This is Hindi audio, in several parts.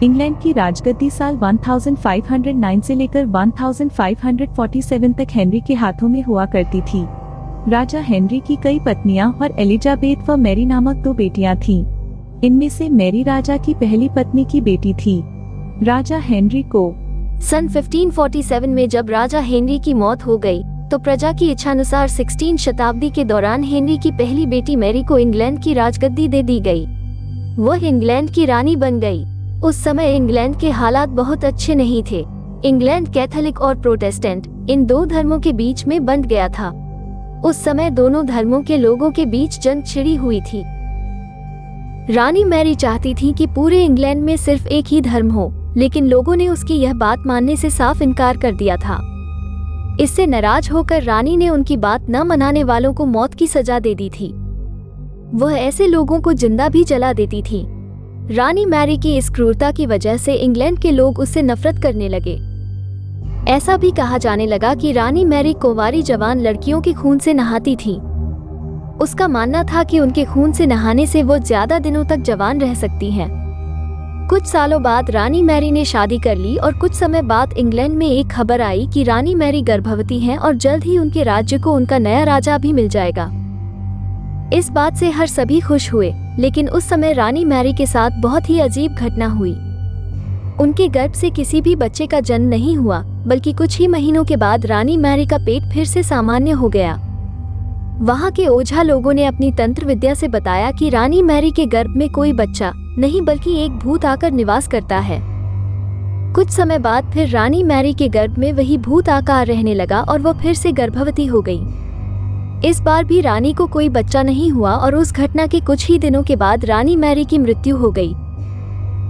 इंग्लैंड की राजगद्दी साल 1509 से लेकर 1547 तक हेनरी के हाथों में हुआ करती थी। राजा हेनरी की कई पत्नियां और एलिजाबेथ व मैरी नामक 2 बेटियां थीं। इनमें से मैरी राजा की पहली पत्नी की बेटी थी। राजा हेनरी को सन 1547 में जब राजा हेनरी की मौत हो गई, तो प्रजा की इच्छानुसार 16 शताब्दी के दौरान हेनरी की पहली बेटी मैरी को इंग्लैंड की राजगद्दी दे दी गई। वह इंग्लैंड की रानी बन गई। उस समय इंग्लैंड के हालात बहुत अच्छे नहीं थे। इंग्लैंड कैथोलिक और प्रोटेस्टेंट इन 2 धर्मों के बीच में बंट गया था। उस समय दोनों धर्मों के लोगों के बीच जंग छिड़ी हुई थी। रानी मैरी चाहती थी कि पूरे इंग्लैंड में सिर्फ एक ही धर्म हो, लेकिन लोगों ने उसकी यह बात मानने से साफ इनकार कर दिया था। इससे नाराज होकर रानी ने उनकी बात न मनाने वालों को मौत की सजा दे दी थी। वह ऐसे लोगों को जिंदा भी जला देती थी। रानी मैरी की इस क्रूरता की वजह से इंग्लैंड के लोग उससे नफरत करने लगे। ऐसा भी कहा जाने लगा कि रानी मैरी कुंवारी जवान लड़कियों के खून से नहाती थी। उसका मानना था कि उनके खून से नहाने से वो ज्यादा दिनों तक जवान रह सकती हैं। कुछ सालों बाद रानी मैरी ने शादी कर ली और कुछ समय बाद इंग्लैंड में एक खबर आई कि रानी मैरी गर्भवती हैं और जल्द ही उनके राज्य को उनका नया राजा भी मिल जाएगा। इस बात से हर सभी खुश हुए, लेकिन उस समय रानी मैरी के साथ बहुत ही अजीब घटना हुई। उनके गर्भ से किसी भी बच्चे का जन्म नहीं हुआ, बल्कि कुछ ही महीनों के बाद रानी मैरी का पेट फिर से सामान्य हो गया। वहां के ओझा लोगों ने अपनी तंत्र विद्या से बताया कि रानी मैरी के गर्भ में कोई बच्चा नहीं बल्कि एक भूत आकर निवास करता है। कुछ समय बाद फिर रानी मैरी के गर्भ में वही भूत आकर रहने लगा और वो फिर से गर्भवती हो गई। इस बार भी रानी को कोई बच्चा नहीं हुआ और उस घटना के कुछ ही दिनों के बाद रानी मैरी की मृत्यु हो गई।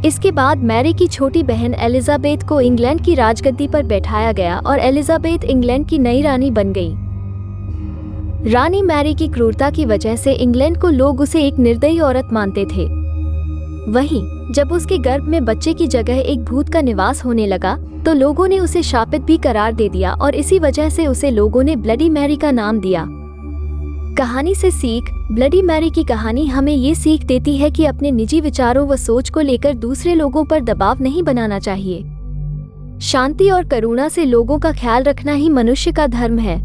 इसके बाद मैरी की छोटी बहन एलिजाबेथ को इंग्लैंड की राजगद्दी पर बैठाया गया और एलिजाबेथ इंग्लैंड की नई रानी बन गई। रानी मैरी की क्रूरता की वजह से इंग्लैंड को लोग उसे एक निर्दयी औरत मानते थे। वहीं जब उसके गर्भ में बच्चे की जगह एक भूत का निवास होने लगा, तो लोगों ने उसे शापित भी करार दे दिया और इसी वजह से उसे लोगों ने ब्लडी मैरी का नाम दिया। कहानी से सीख। ब्लडी मैरी की कहानी हमें ये सीख देती है कि अपने निजी विचारों व सोच को लेकर दूसरे लोगों पर दबाव नहीं बनाना चाहिए। शांति और करुणा से लोगों का ख्याल रखना ही मनुष्य का धर्म है।